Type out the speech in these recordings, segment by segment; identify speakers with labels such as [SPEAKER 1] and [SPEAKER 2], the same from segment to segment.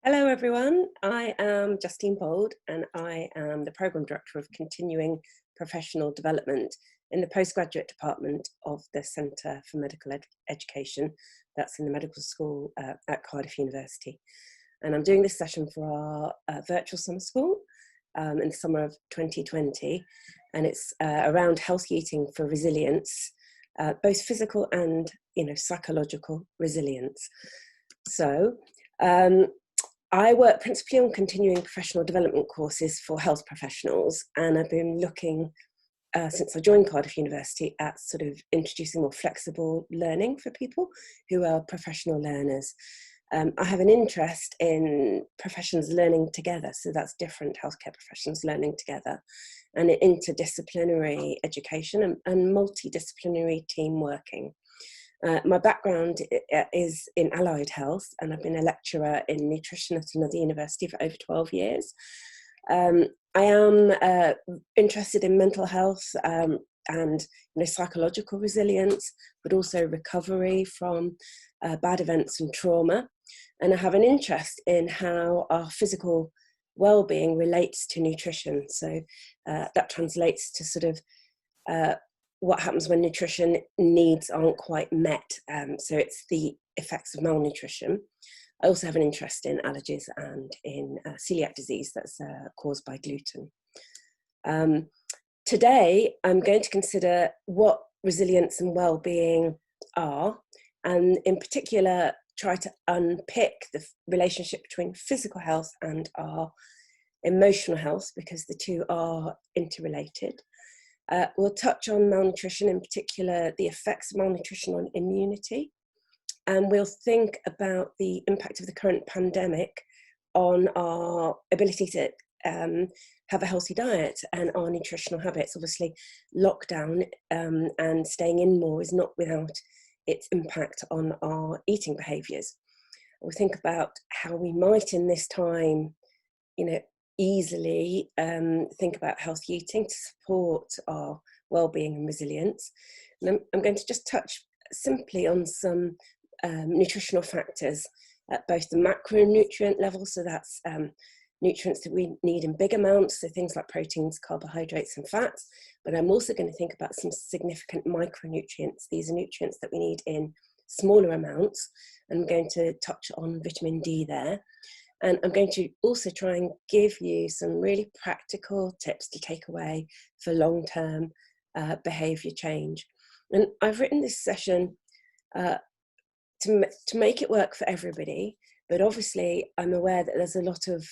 [SPEAKER 1] Hello everyone, I am Justine and I am the Programme Director of Continuing Professional Development in the Postgraduate Department of the Centre for Medical Education, that's in the medical school at Cardiff University. And I'm doing this session for our virtual summer school in the summer of 2020, and it's around healthy eating for resilience, both physical and psychological resilience. So I work principally on continuing professional development courses for health professionals, and I've been looking since I joined Cardiff University at sort of introducing more flexible learning for people who are professional learners. I have an interest in professions learning together, so that's different healthcare professions learning together, and in interdisciplinary education and multidisciplinary team working. My background is in allied health, and I've been a lecturer in nutrition at another university for over 12 years. I am interested in mental health and psychological resilience, but also recovery from bad events and trauma. And I have an interest in how our physical well-being relates to nutrition. So that translates to sort of what happens when nutrition needs aren't quite met. So it's the effects of malnutrition. I also have an interest in allergies and in celiac disease that's caused by gluten. Today, I'm going to consider what resilience and well-being are, and in particular, try to unpick the relationship between physical health and our emotional health, because the two are interrelated. We'll touch on malnutrition, in particular the effects of malnutrition on immunity, and we'll think about the impact of the current pandemic on our ability to have a healthy diet and our nutritional habits. Obviously, lockdown and staying in more is not without its impact on our eating behaviours. We'll think about how we might in this time, easily think about healthy eating to support our well-being and resilience. And I'm going to just touch simply on some nutritional factors at both the macronutrient level, so that's nutrients that we need in big amounts, so things like proteins, carbohydrates and fats, but I'm also going to think about some significant micronutrients. These are nutrients that we need in smaller amounts, and I'm going to touch on vitamin D there. And I'm going to also try and give you some really practical tips to take away for long-term behaviour change. And I've written this session to make it work for everybody, but obviously I'm aware that there's a lot of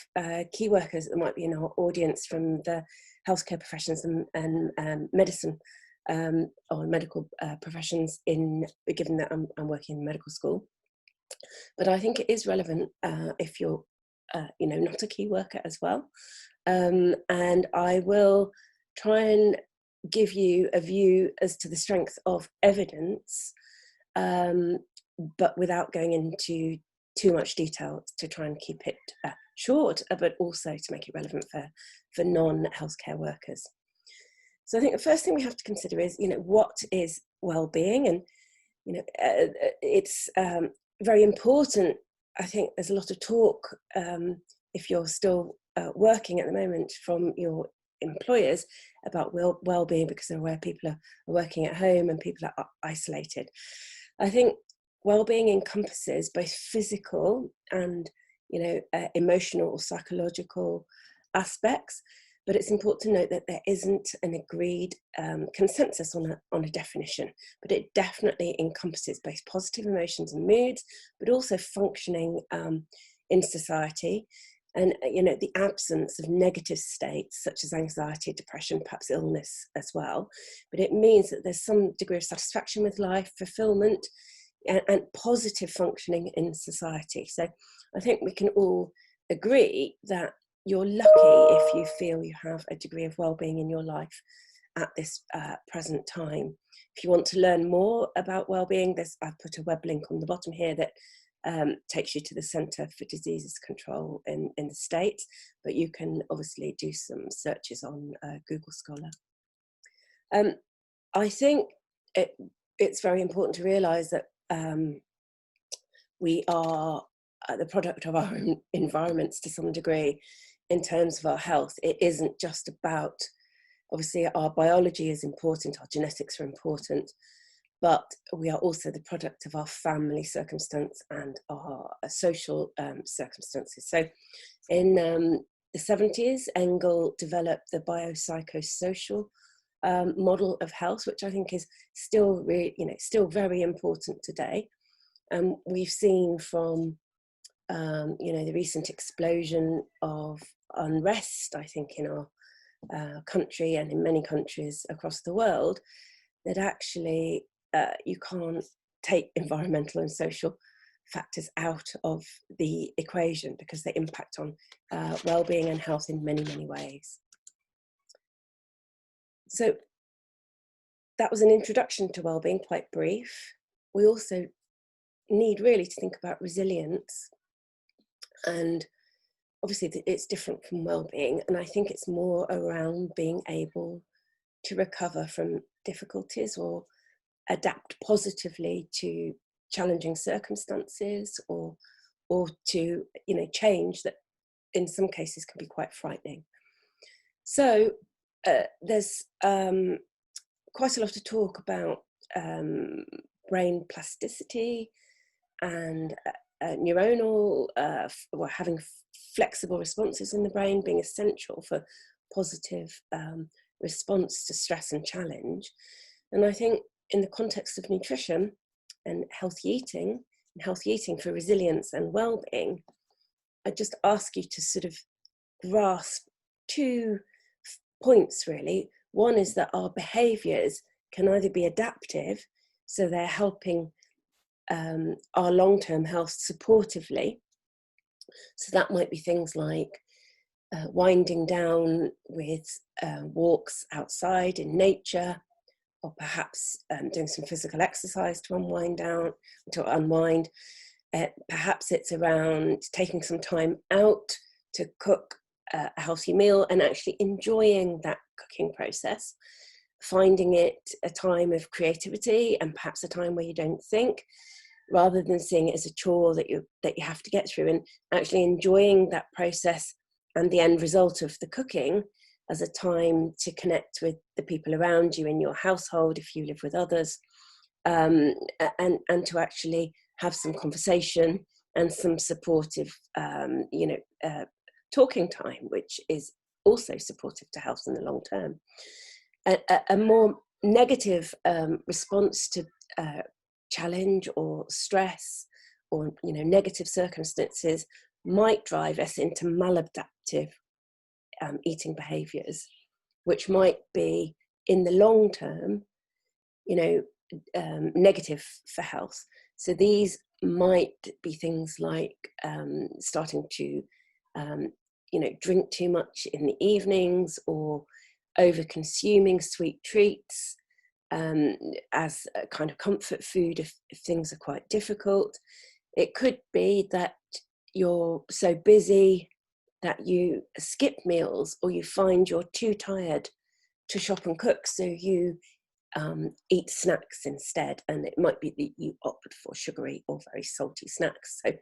[SPEAKER 1] key workers that might be in our audience from the healthcare professions and medicine or medical professions, given that I'm working in medical school. But I think it is relevant if you're not a key worker as well. And I will try and give you a view as to the strength of evidence, but without going into too much detail, to try and keep it short, but also to make it relevant for non-healthcare workers. So I think the first thing we have to consider is, what is well-being? And, it's very important. I think there's a lot of talk, if you're still working at the moment, from your employers about well-being, because they're aware people are working at home and people are isolated. I think well-being encompasses both physical and emotional or psychological aspects, but it's important to note that there isn't an agreed consensus on a definition, but it definitely encompasses both positive emotions and moods, but also functioning in society, and the absence of negative states such as anxiety, depression, perhaps illness as well. But it means that there's some degree of satisfaction with life, fulfillment, and positive functioning in society. So I think we can all agree that you're lucky if you feel you have a degree of well-being in your life at this present time. If you want to learn more about well-being, I've put a web link on the bottom here that takes you to the Centre for Diseases Control in the States, but you can obviously do some searches on Google Scholar. I think it's very important to realise that we are the product of our own environments to some degree in terms of our health. It isn't just about, obviously our biology is important, our genetics are important, but we are also the product of our family circumstance and our social circumstances. So in the 70s, Engel developed the biopsychosocial model of health, which I think is still still very important today. And we've seen from the recent explosion of unrest, I think, in our country and in many countries across the world, that actually you can't take environmental and social factors out of the equation because they impact on well-being and health in many, many ways. So that was an introduction to well-being, quite brief. We also need really to think about resilience, and obviously it's different from well-being, and I think it's more around being able to recover from difficulties or adapt positively to challenging circumstances, or to change that in some cases can be quite frightening. So there's quite a lot of talk about brain plasticity and neuronal, having flexible responses in the brain being essential for positive response to stress and challenge. And I think in the context of nutrition and healthy eating for resilience and well-being, I just ask you to sort of grasp 2 points really. One is that our behaviours can either be adaptive, so they're helping our long-term health supportively. So that might be things like winding down with walks outside in nature, or perhaps doing some physical exercise to unwind. Perhaps it's around taking some time out to cook a healthy meal and actually enjoying that cooking process, finding it a time of creativity and perhaps a time where you don't think, rather than seeing it as a chore that you have to get through, and actually enjoying that process and the end result of the cooking as a time to connect with the people around you in your household, if you live with others, and to actually have some conversation and some supportive, talking time, which is also supportive to health in the long term. A more negative response to challenge or stress or negative circumstances might drive us into maladaptive eating behaviours, which might be in the long term negative for health. So these might be things like starting to drink too much in the evenings, or over consuming sweet treats as a kind of comfort food if things are quite difficult. It could be that you're so busy that you skip meals, or you find you're too tired to shop and cook, so you eat snacks instead, and it might be that you opt for sugary or very salty snacks. So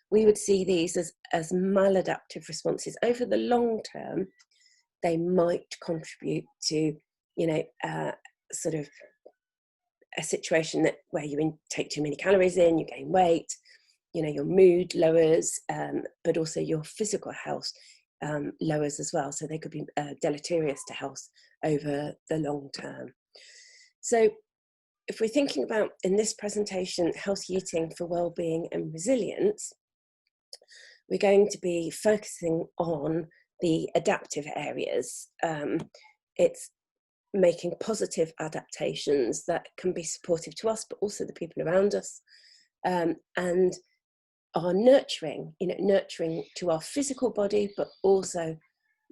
[SPEAKER 1] we would see these as maladaptive responses. Over the long term, they might contribute to sort of a situation where you take too many calories in, you gain weight, your mood lowers, but also your physical health lowers as well. So they could be deleterious to health over the long term. So if we're thinking about, in this presentation, healthy eating for well-being and resilience, we're going to be focusing on the adaptive areas. It's making positive adaptations that can be supportive to us, but also the people around us, and are nurturing to our physical body, but also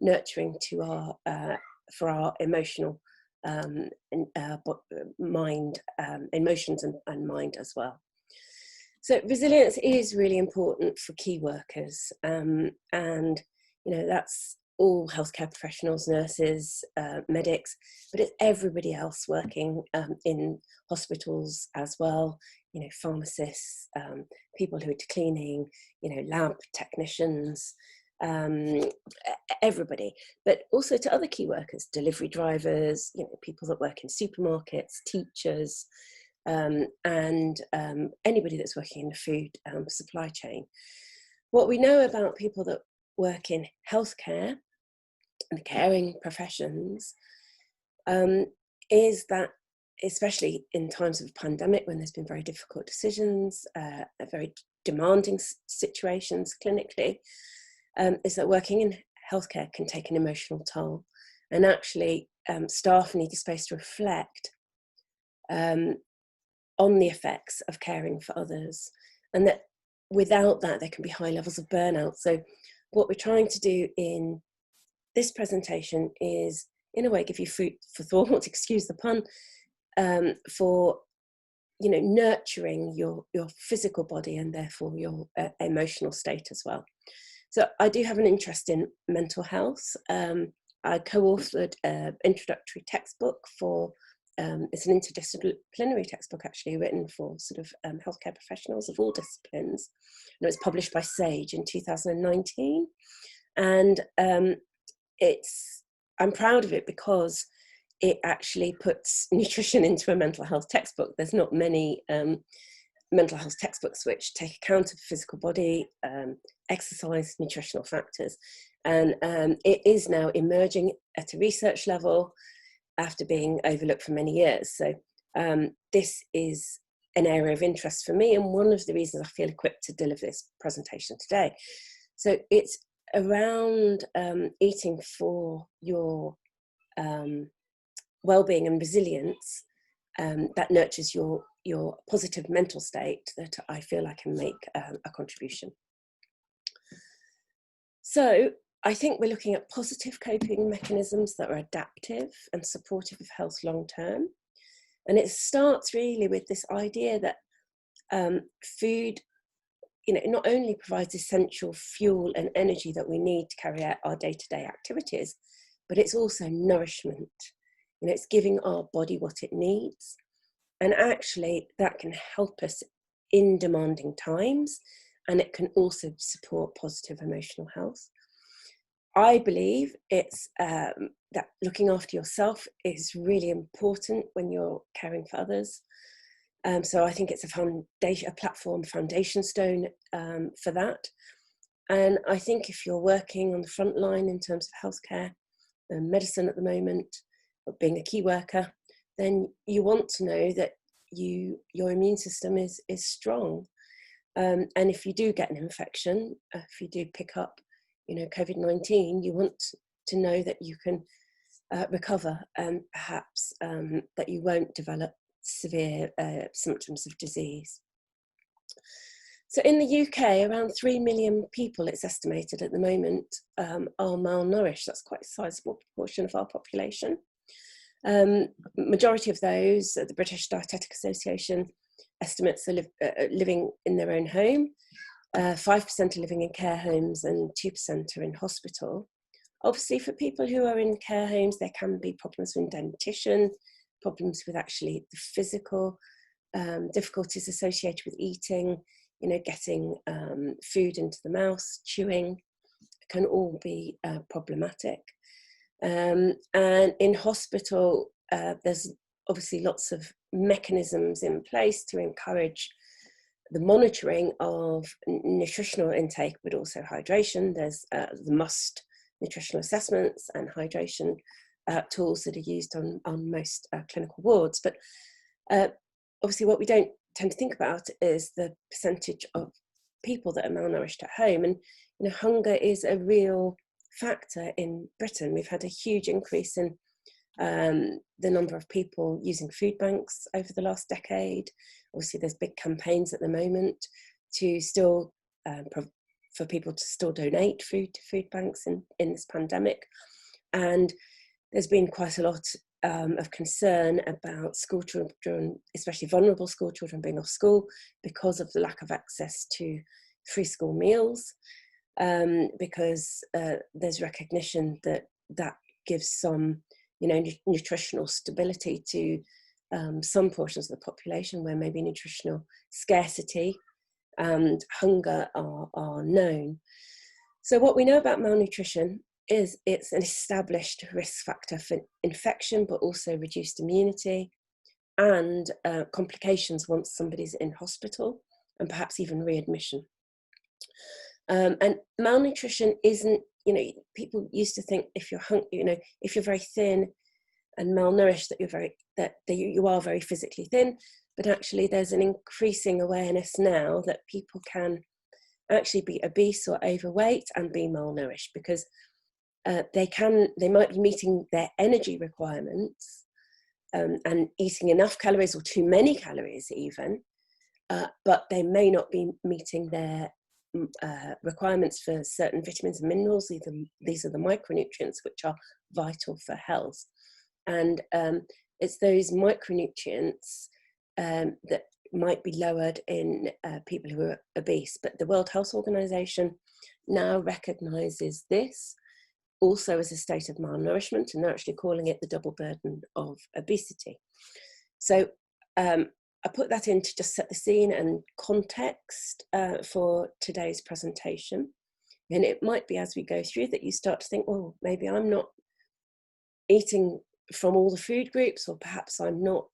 [SPEAKER 1] nurturing to for our emotional mind, emotions and mind as well. So resilience is really important for key workers, and that's all healthcare professionals, nurses, medics, but it's everybody else working in hospitals as well, you know, pharmacists, people who are cleaning, you know, lab technicians, everybody, but also to other key workers, delivery drivers, you know, people that work in supermarkets, teachers, and anybody that's working in the food supply chain. What we know about people that work in healthcare and the caring professions is that, especially in times of pandemic, when there's been very difficult decisions, very demanding situations clinically, is that working in healthcare can take an emotional toll. And actually, staff need a space to reflect on the effects of caring for others. And that without that, there can be high levels of burnout. So what we're trying to do in this presentation is, in a way, give you food for thought, excuse the pun, for, you know, nurturing your physical body and therefore your emotional state as well. So I do have an interest in mental health. I co-authored an introductory textbook for, it's an interdisciplinary textbook actually, written for sort of healthcare professionals of all disciplines. And it was published by Sage in 2019. And I'm proud of it because it actually puts nutrition into a mental health textbook. There's not many mental health textbooks which take account of physical body, exercise, nutritional factors. And it is now emerging at a research level after being overlooked for many years. So this is an area of interest for me, and one of the reasons I feel equipped to deliver this presentation today. So it's around eating for your well-being and resilience that nurtures your positive mental state, that I feel I can make a contribution. So I think we're looking at positive coping mechanisms that are adaptive and supportive of health long term. And it starts really with this idea that food, you know, not only provides essential fuel and energy that we need to carry out our day-to-day activities, but it's also nourishment. You know, it's giving our body what it needs. And actually that can help us in demanding times, and it can also support positive emotional health. I believe it's that looking after yourself is really important when you're caring for others. So I think it's a platform foundation stone for that. And I think if you're working on the front line in terms of healthcare and medicine at the moment, or being a key worker, then you want to know that your immune system is strong. And if you do get an infection, if you do pick up, you know, COVID-19, you want to know that you can recover, and perhaps that you won't develop severe symptoms of disease. So in the UK, around 3 million people, it's estimated at the moment, are malnourished. That's quite a sizable proportion of our population. Majority of those, the British Dietetic Association estimates are living in their own home. 5% are living in care homes and 2% are in hospital. Obviously, for people who are in care homes, there can be problems with dentition, problems with actually the physical difficulties associated with eating, you know, getting food into the mouth, chewing, can all be problematic. And in hospital, there's obviously lots of mechanisms in place to encourage the monitoring of nutritional intake, but also hydration. There's the MUST nutritional assessments and hydration tools that are used on most clinical wards. But obviously what we don't tend to think about is the percentage of people that are malnourished at home. And, you know, hunger is a real factor in Britain. We've had a huge increase in the number of people using food banks over the last decade. Obviously there's big campaigns at the moment to still for people to still donate food to food banks in this pandemic. And there's been quite a lot of concern about school children, especially vulnerable school children, being off school because of the lack of access to free school meals, because there's recognition that that gives some, you know, nutritional stability to some portions of the population where maybe nutritional scarcity and hunger are known. So what we know about malnutrition is it's an established risk factor for infection, but also reduced immunity and complications once somebody's in hospital, and perhaps even readmission. And malnutrition isn't, people used to think if you're if you're very thin and malnourished that you are very physically thin, but actually there's an increasing awareness now that people can actually be obese or overweight and be malnourished, because they might be meeting their energy requirements and eating enough calories or too many calories even, but they may not be meeting their requirements for certain vitamins and minerals. These are the micronutrients which are vital for health. And it's those micronutrients that might be lowered in people who are obese. But the World Health Organization now recognizes this also as a state of malnourishment, and they're actually calling it the double burden of obesity. So I put that in to just set the scene and context for today's presentation. And it might be as we go through that you start to think, well, maybe I'm not eating from all the food groups, or perhaps I'm not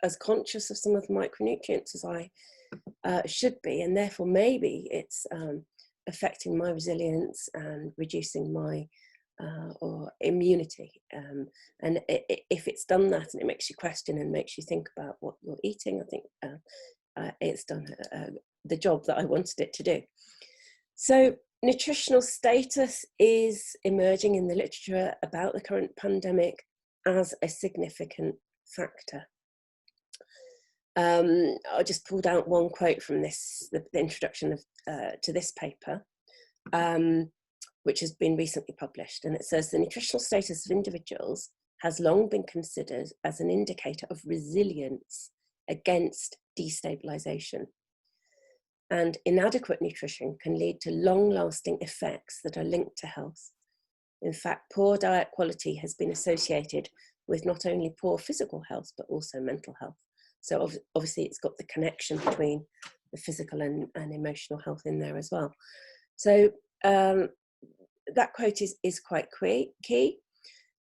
[SPEAKER 1] as conscious of some of the micronutrients as I should be, and therefore maybe it's affecting my resilience and reducing my or immunity. And if it's done that and it makes you question and makes you think about what you're eating, I think it's done the job that I wanted it to do. So nutritional status is emerging in the literature about the current pandemic as a significant factor. I just pulled out one quote from the introduction to this paper, which has been recently published, and it says the nutritional status of individuals has long been considered as an indicator of resilience against destabilization. And inadequate nutrition can lead to long-lasting effects that are linked to health. In fact, poor diet quality has been associated with not only poor physical health, but also mental health. So obviously it's got the connection between the physical and emotional health in there as well. So that quote is quite key.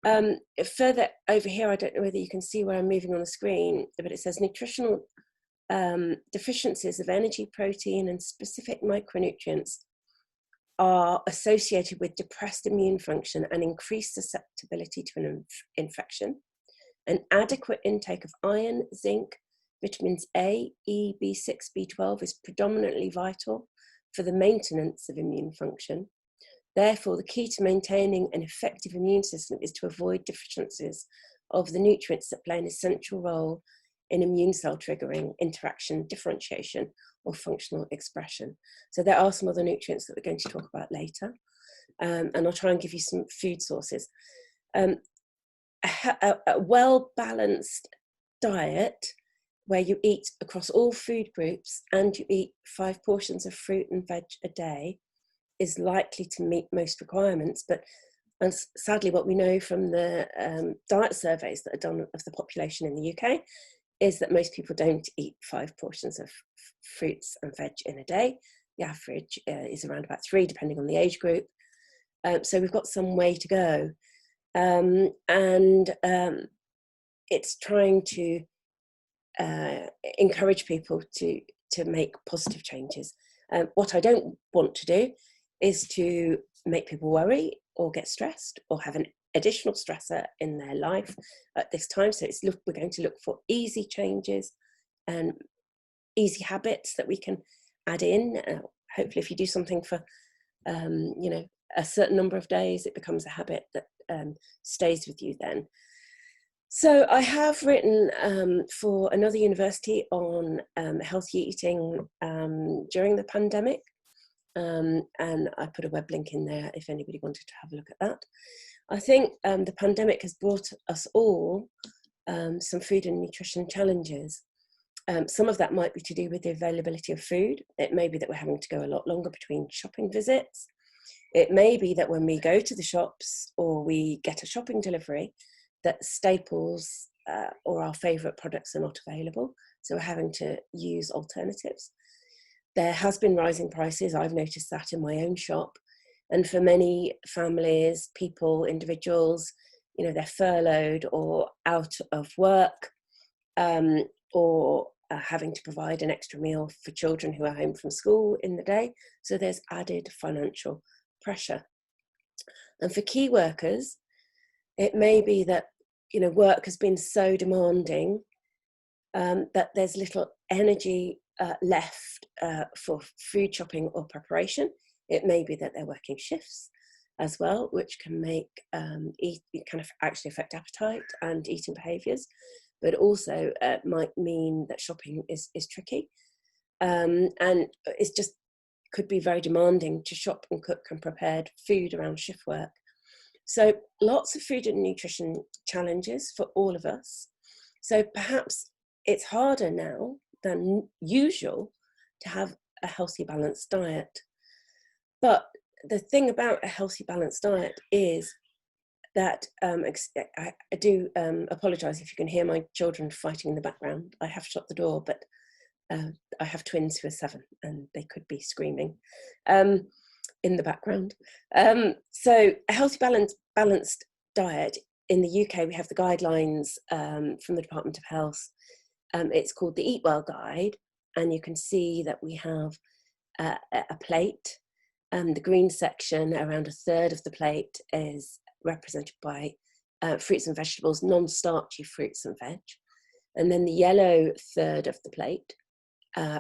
[SPEAKER 1] Further over here, I don't know whether you can see where I'm moving on the screen, but it says nutritional deficiencies of energy, protein, and specific micronutrients are associated with depressed immune function and increased susceptibility to an infection. An adequate intake of iron, zinc, vitamins A, E, B6, B12 is predominantly vital for the maintenance of immune function. Therefore, the key to maintaining an effective immune system is to avoid deficiencies of the nutrients that play an essential role in immune cell triggering, interaction, differentiation, or functional expression. So there are some other nutrients that we're going to talk about later, and I'll try and give you some food sources. A well-balanced diet where you eat across all food groups and you eat 5 portions of fruit and veg a day is likely to meet most requirements. But sadly, what we know from the diet surveys that are done of the population in the UK is that most people don't eat 5 portions of fruits and veg in a day. The average is around about 3, depending on the age group. So we've got some way to go. It's trying to encourage people to make positive changes. What I don't want to do is to make people worry or get stressed or have an additional stressor in their life at this time. So we're going to look for easy changes and easy habits that we can add in. Hopefully if you do something for a certain number of days, it becomes a habit that stays with you then. So I have written for another university on healthy eating during the pandemic, and I put a web link in there if anybody wanted to have a look at that. I think the pandemic has brought us all some food and nutrition challenges. Some of that might be to do with the availability of food. It may be that we're having to go a lot longer between shopping visits. It may be that when we go to the shops or we get a shopping delivery, that staples or our favourite products are not available, so we're having to use alternatives. There has been rising prices. I've noticed that in my own shop. And for many families, people, individuals, you know, they're furloughed or out of work, or having to provide an extra meal for children who are home from school in the day. So there's added financial pressure. And for key workers, it may be that, you know, work has been so demanding that there's little energy left for food shopping or preparation. It may be that they're working shifts as well, which can make it kind of actually affect appetite and eating behaviours, but also might mean that shopping is tricky, and it's just could be very demanding to shop and cook and prepare food around shift work. So lots of food and nutrition challenges for all of us. So perhaps it's harder now than usual to have a healthy, balanced diet. But the thing about a healthy, balanced diet is that I do apologise if you can hear my children fighting in the background. I have shut the door, but I have twins who are 7 and they could be screaming in the background. So a healthy, balanced diet, in the UK, we have the guidelines from the Department of Health. It's called the Eat Well Guide, and you can see that we have a plate. The green section, around a third of the plate, is represented by fruits and vegetables, non-starchy fruits and veg. And then the yellow third of the plate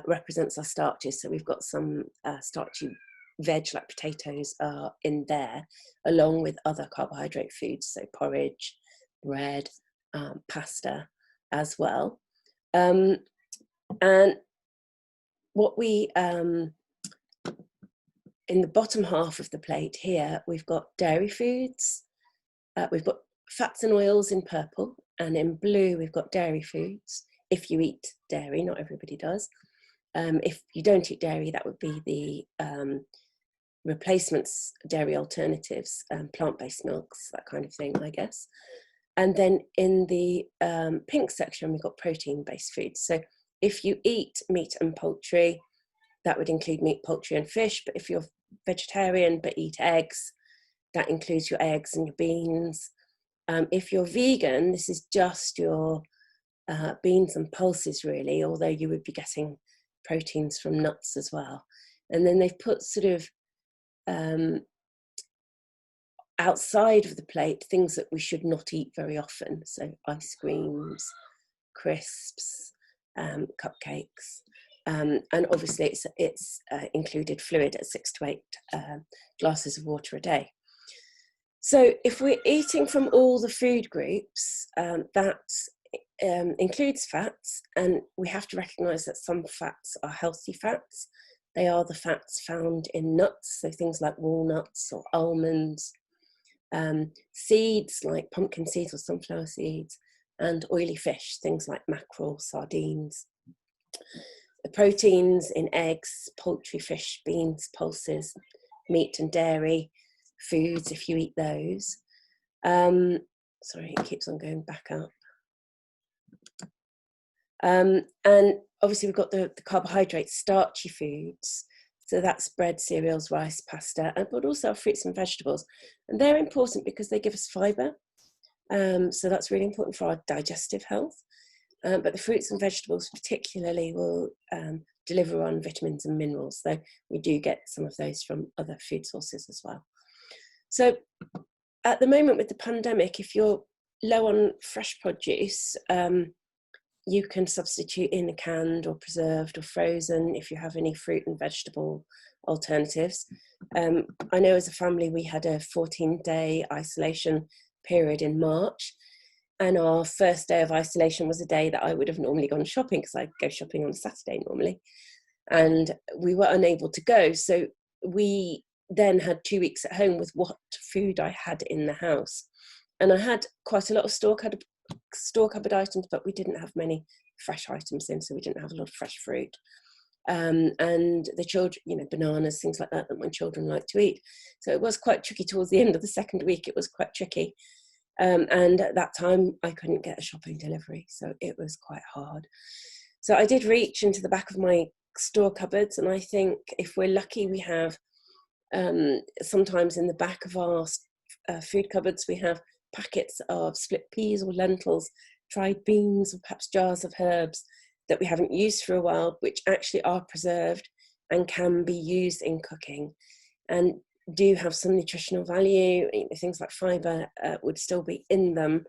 [SPEAKER 1] represents our starches. So we've got some starchy veg like potatoes are in there, along with other carbohydrate foods, so porridge, bread, pasta as well. And what we in the bottom half of the plate here, we've got dairy foods, we've got fats and oils in purple, and in blue we've got dairy foods. If you eat dairy, not everybody does. If you don't eat dairy, that would be the replacements, dairy alternatives, plant-based milks, that kind of thing, I guess. And then in the pink section, we've got protein-based foods. So if you eat meat and poultry, that would include meat, poultry and fish. But if you're vegetarian but eat eggs, that includes your eggs and your beans. If you're vegan, this is just your beans and pulses, really, although you would be getting proteins from nuts as well. And then they've put sort of outside of the plate things that we should not eat very often. So ice creams, crisps, cupcakes. And obviously it's included fluid at 6 to 8 glasses of water a day. So if we're eating from all the food groups, that includes fats, and we have to recognise that some fats are healthy fats. They are the fats found in nuts, so things like walnuts or almonds, seeds like pumpkin seeds or sunflower seeds, and oily fish, things like mackerel, sardines. The proteins in eggs, poultry, fish, beans, pulses, meat and dairy foods, if you eat those. Sorry, it keeps on going back up. And obviously we've got the carbohydrates, starchy foods. So that's bread, cereals, rice, pasta, but also our fruits and vegetables. And they're important because they give us fibre. So that's really important for our digestive health. But the fruits and vegetables particularly will deliver on vitamins and minerals, though we do get some of those from other food sources as well. So at the moment with the pandemic, if you're low on fresh produce, you can substitute in canned or preserved or frozen if you have any fruit and vegetable alternatives. I know as a family we had a 14-day isolation period in March, and our first day of isolation was a day that I would have normally gone shopping, because I go shopping on a Saturday normally, and we were unable to go. So we then had 2 weeks at home with what food I had in the house. And I had quite a lot of store cupboard items, but we didn't have many fresh items in, so we didn't have a lot of fresh fruit. And the children, you know, bananas, things like that my children like to eat. So it was quite tricky towards the end of the second week. It was quite tricky. And at that time, I couldn't get a shopping delivery, so it was quite hard. So I did reach into the back of my store cupboards, and I think if we're lucky, we have sometimes in the back of our food cupboards, we have packets of split peas or lentils, dried beans, or perhaps jars of herbs that we haven't used for a while, which actually are preserved and can be used in cooking and do have some nutritional value. Things like fibre would still be in them.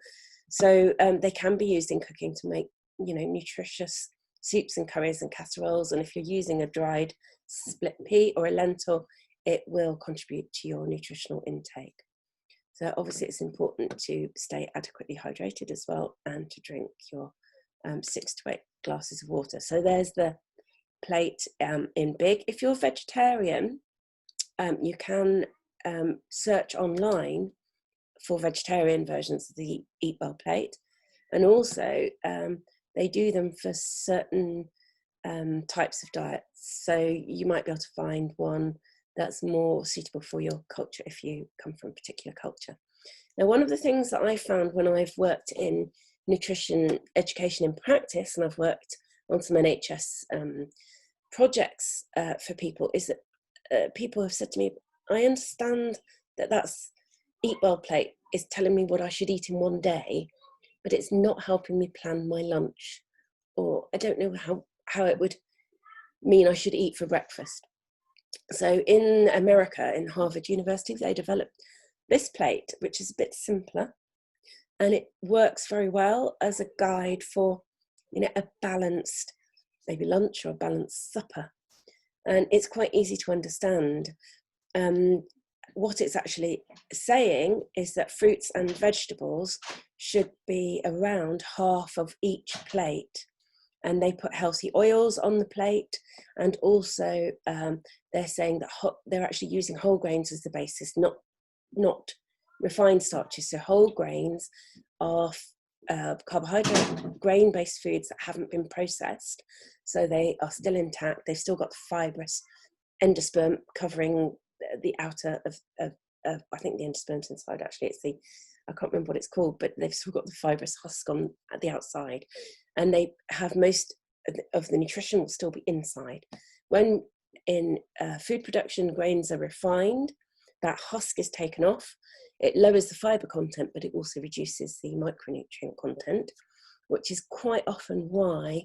[SPEAKER 1] So they can be used in cooking to make, nutritious soups and curries and casseroles. And if you're using a dried split pea or a lentil, it will contribute to your nutritional intake. So obviously it's important to stay adequately hydrated as well, and to drink your 6 to 8 glasses of water. So there's the plate in big. If you're vegetarian, you can search online for vegetarian versions of the Eat Well plate. And also they do them for certain types of diets. So you might be able to find one that's more suitable for your culture if you come from a particular culture. Now, one of the things that I found when I've worked in nutrition education in practice, and I've worked on some NHS projects for people, is that people have said to me, I understand that that's Eat Well plate is telling me what I should eat in one day, but it's not helping me plan my lunch, or I don't know how it would mean I should eat for breakfast. So in America, in Harvard University, they developed this plate, which is a bit simpler, and it works very well as a guide for, a balanced maybe lunch or a balanced supper. And it's quite easy to understand. What it's actually saying is that fruits and vegetables should be around half of each plate. And they put healthy oils on the plate, and also they're saying that they're actually using whole grains as the basis, not refined starches. So whole grains are carbohydrate, grain-based foods that haven't been processed, so they are still intact. They've still got the fibrous endosperm covering the outer of I think the endosperm's inside, actually. I can't remember what it's called, but they've still got the fibrous husk on at the outside, and they have most of the nutrition will still be inside. When in food production, grains are refined, that husk is taken off. It lowers the fibre content, but it also reduces the micronutrient content, which is quite often why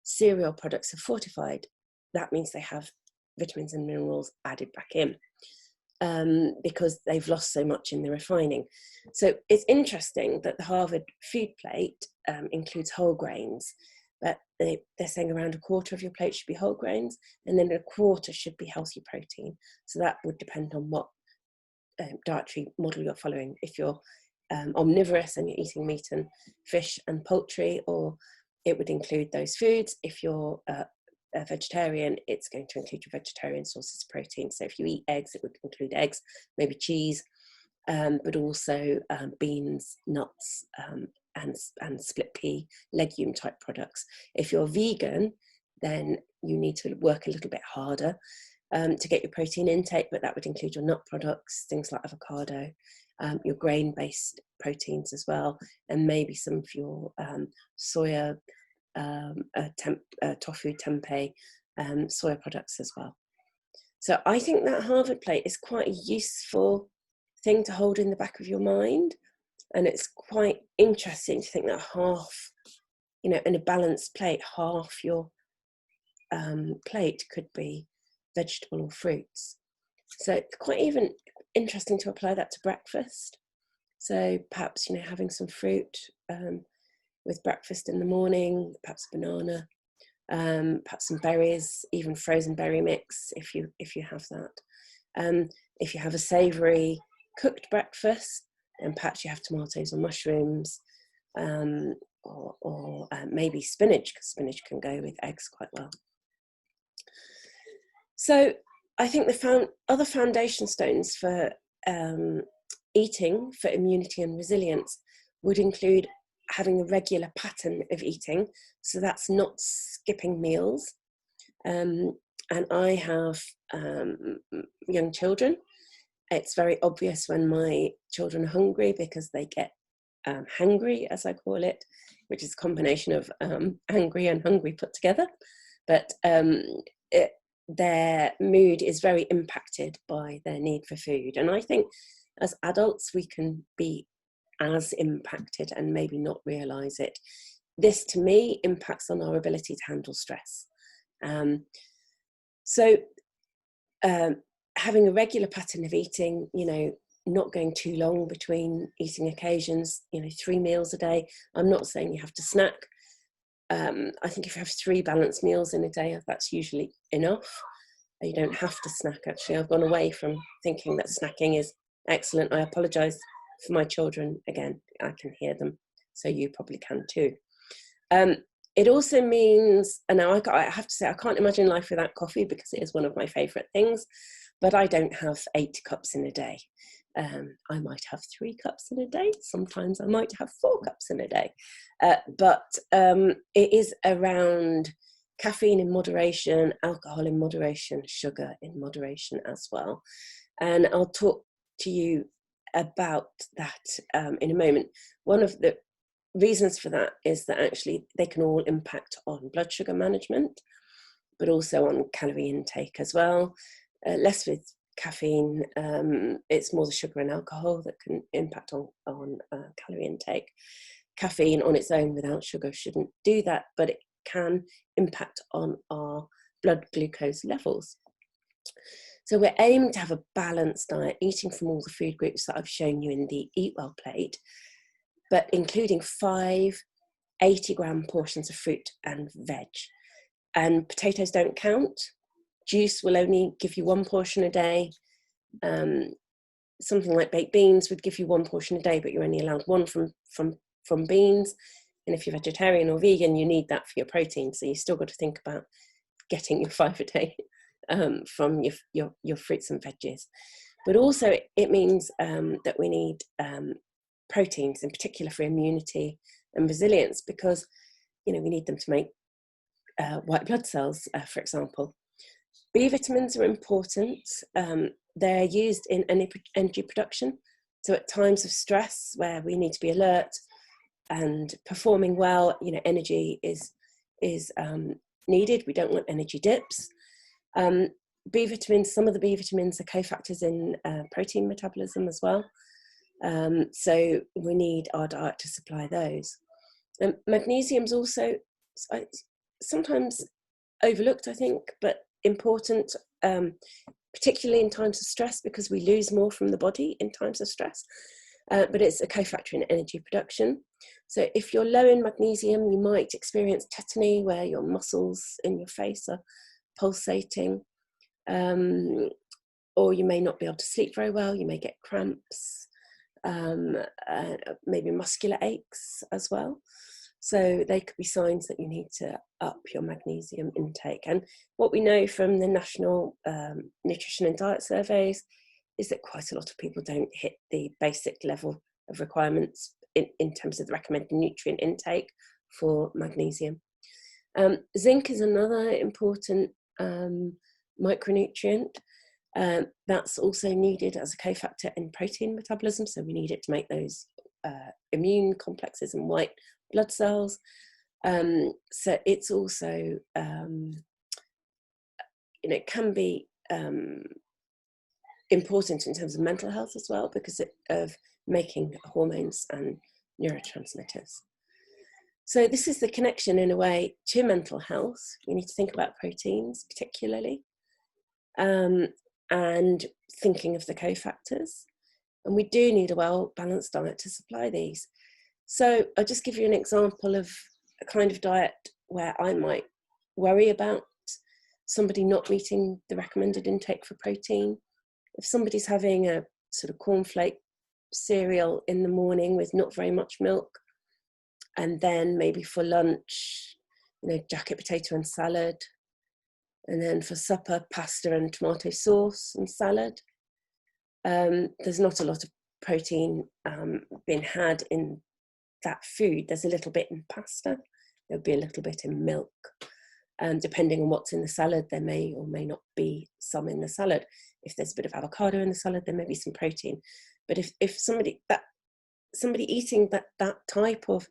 [SPEAKER 1] cereal products are fortified. That means they have vitamins and minerals added back in, because they've lost so much in the refining. So it's interesting that the Harvard food plate includes whole grains, but they're saying around a quarter of your plate should be whole grains, and then a quarter should be healthy protein. So that would depend on what dietary model you're following. If you're omnivorous and you're eating meat and fish and poultry, or it would include those foods. If you're a vegetarian, it's going to include your vegetarian sources of protein. So if you eat eggs, it would include eggs, maybe cheese, but also beans, nuts, and split pea, legume type products. If you're vegan, then you need to work a little bit harder to get your protein intake, but that would include your nut products, things like avocado, your grain-based proteins as well, and maybe some of your soya, tofu, tempeh, soya products as well. So I think that Harvard plate is quite a useful thing to hold in the back of your mind, and it's quite interesting to think that half, in a balanced plate, half your plate could be vegetable or fruits. So it's quite even interesting to apply that to breakfast. So perhaps, having some fruit with breakfast in the morning, perhaps a banana, perhaps some berries, even frozen berry mix if you have that. If you have a savoury cooked breakfast, then perhaps you have tomatoes or mushrooms, or maybe spinach, because spinach can go with eggs quite well. So I think the other foundation stones for eating for immunity and resilience would include having a regular pattern of eating. So that's not skipping meals. And I have young children. It's very obvious when my children are hungry, because they get hangry, as I call it, which is a combination of angry and hungry put together. But their mood is very impacted by their need for food. And I think as adults, we can be as impacted and maybe not realise it. This, to me, impacts on our ability to handle stress. So having a regular pattern of eating, not going too long between eating occasions, 3 meals a day. I'm not saying you have to snack. I think if you have 3 balanced meals in a day, that's usually enough. You don't have to snack, actually. I've gone away from thinking that snacking is excellent. I apologise for my children. Again, I can hear them, so you probably can too. It also means, and now I have to say, I can't imagine life without coffee because it is one of my favourite things, but I don't have 8 cups in a day. I might have 3 cups in a day. Sometimes I might have 4 cups in a day. But it is around caffeine in moderation, alcohol in moderation, sugar in moderation as well. And I'll talk to you about that in a moment. One of the reasons for that is that actually they can all impact on blood sugar management, but also on calorie intake as well. Less with caffeine, it's more the sugar and alcohol that can impact on calorie intake. Caffeine on its own without sugar shouldn't do that, but it can impact on our blood glucose levels. So we're aiming to have a balanced diet, eating from all the food groups that I've shown you in the Eat Well plate, but including 5 80-gram portions of fruit and veg. And potatoes don't count. Juice will only give you 1 portion a day. Something like baked beans would give you 1 portion a day, but you're only allowed 1 from beans. And if you're vegetarian or vegan, you need that for your protein. So you still got to think about getting your 5 a day from your fruits and veggies. But also it means that we need proteins, in particular for immunity and resilience, because we need them to make white blood cells, for example. B vitamins are important. They're used in energy production. So at times of stress where we need to be alert and performing well, energy is needed. We don't want energy dips. B vitamins, some of the B vitamins are cofactors in protein metabolism as well. So we need our diet to supply those. Magnesium's also sometimes overlooked, I think, but important, particularly in times of stress, because we lose more from the body in times of stress. But it's a cofactor in energy production. So if you're low in magnesium, you might experience tetany, where your muscles in your face are pulsating, or you may not be able to sleep very well. You may get cramps, maybe muscular aches as well. So they could be signs that you need to up your magnesium intake. And what we know from the National Nutrition and Diet Surveys is that quite a lot of people don't hit the basic level of requirements in terms of the recommended nutrient intake for magnesium. Zinc is another important micronutrient. That's also needed as a cofactor in protein metabolism, so we need it to make those immune complexes and white blood cells. So it's also, it can be important in terms of mental health as well, because of making hormones and neurotransmitters. So this is the connection, in a way, to mental health. We need to think about proteins particularly, and thinking of the cofactors. And we do need a well-balanced diet to supply these. So I'll just give you an example of a kind of diet where I might worry about somebody not meeting the recommended intake for protein. If somebody's having a sort of cornflake cereal in the morning with not very much milk, and then maybe for lunch, jacket potato and salad, and then for supper, pasta and tomato sauce and salad, there's not a lot of protein being had in that food. There's a little bit in pasta, there'll be a little bit in milk. Depending on what's in the salad, there may or may not be some in the salad. If there's a bit of avocado in the salad, there may be some protein. But if somebody, somebody eating that type of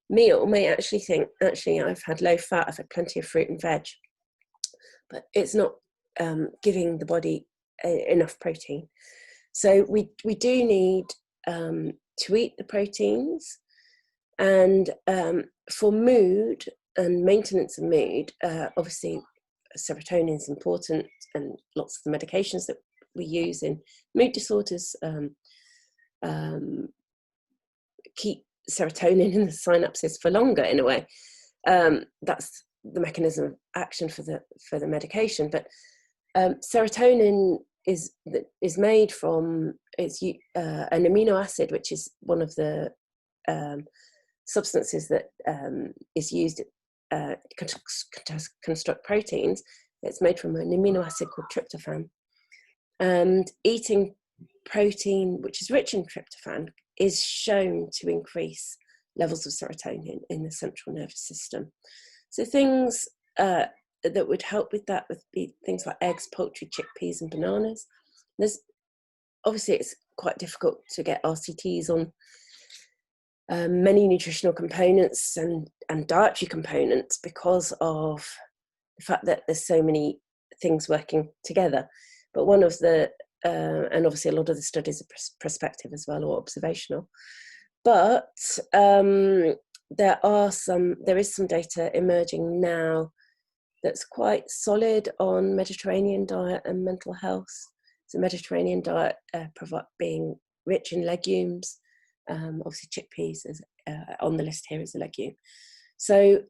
[SPEAKER 1] meal may actually think, actually, I've had low fat, I've had plenty of fruit and veg, but it's not giving the body enough protein. So we do need to eat the proteins, and for mood and maintenance of mood, obviously serotonin is important, and lots of the medications that we use in mood disorders keep serotonin in the synapses for longer, in a way. That's the mechanism of action for the medication. But serotonin is made from an amino acid, which is one of the substances that is used to construct proteins. It's made from an amino acid called tryptophan. And eating protein which is rich in tryptophan is shown to increase levels of serotonin in the central nervous system. So things that would help with that would be things like eggs, poultry, chickpeas and bananas. Obviously it's quite difficult to get RCTs on many nutritional components and dietary components because of the fact that there's so many things working together. But one of the, and obviously a lot of the studies are prospective as well, or observational. But there is some data emerging now that's quite solid on Mediterranean diet and mental health. So Mediterranean diet being rich in legumes, obviously chickpeas is on the list here as a legume. So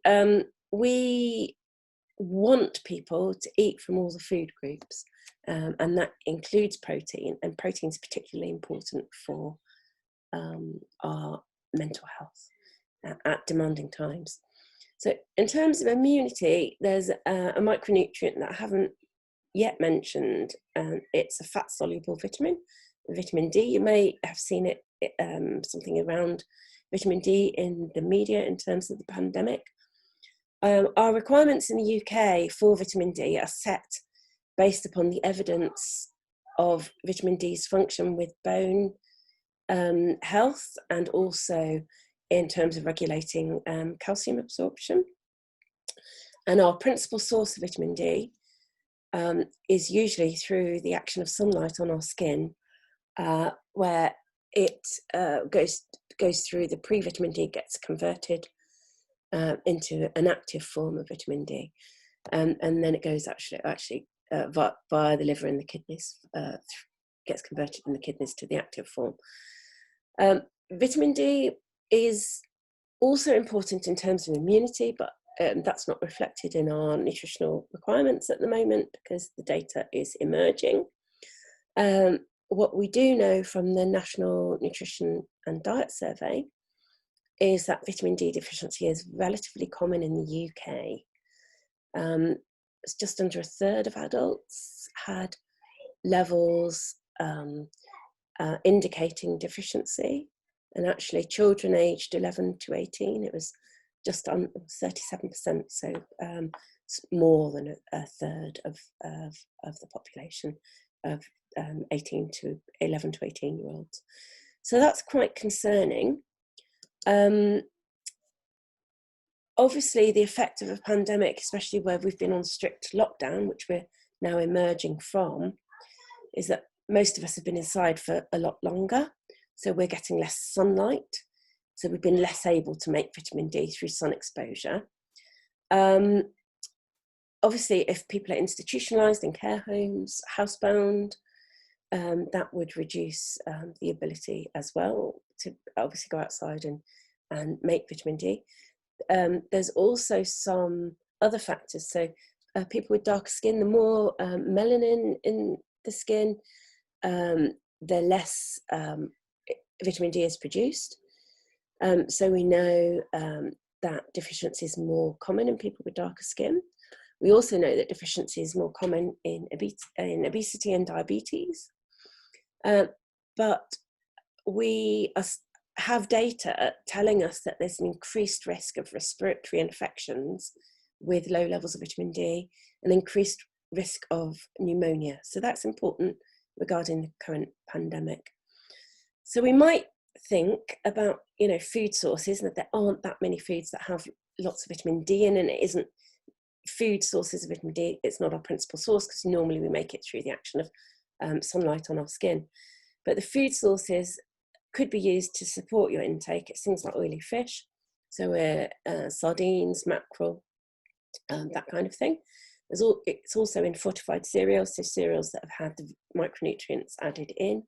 [SPEAKER 1] we want people to eat from all the food groups, and that includes protein, and protein is particularly important for our mental health at demanding times. So in terms of immunity, there's a micronutrient that I haven't yet mentioned, and it's a fat-soluble vitamin, vitamin D. You may have seen it, something around vitamin D in the media in terms of the pandemic. Our requirements in the UK for vitamin D are set based upon the evidence of vitamin D's function with bone health, and also in terms of regulating calcium absorption. And our principal source of vitamin D is usually through the action of sunlight on our skin, where it goes through the pre-vitamin D, gets converted into an active form of vitamin D, and then it goes actually via the liver and the kidneys, gets converted in the kidneys to the active form. Vitamin D is also important in terms of immunity, but that's not reflected in our nutritional requirements at the moment because the data is emerging. What we do know from the National Nutrition and Diet Survey is that vitamin D deficiency is relatively common in the UK. It's just under a third of adults had levels indicating deficiency, and actually children aged 11 to 18, it was just on 37%, so more than a third of the population of 11 to 18 year olds. So that's quite concerning. Obviously the effect of a pandemic, especially where we've been on strict lockdown, which we're now emerging from, is that most of us have been inside for a lot longer. So we're getting less sunlight. So we've been less able to make vitamin D through sun exposure. Obviously, if people are institutionalized in care homes, housebound, that would reduce the ability as well to obviously go outside and make vitamin D. There's also some other factors. So people with darker skin, the more melanin in the skin, the less vitamin D is produced. So we know that deficiency is more common in people with darker skin. We also know that deficiency is more common in obesity and diabetes. But we have data telling us that there's an increased risk of respiratory infections with low levels of vitamin D, an increased risk of pneumonia. So that's important regarding the current pandemic. So we might think about, you know, food sources, and that there aren't that many foods that have lots of vitamin D in, and it isn't food sources of vitamin D. It's not our principal source, because normally we make it through the action of sunlight on our skin. But the food sources could be used to support your intake. It's things like oily fish, so sardines, mackerel, that kind of thing. It's also in fortified cereals, so cereals that have had the micronutrients added in.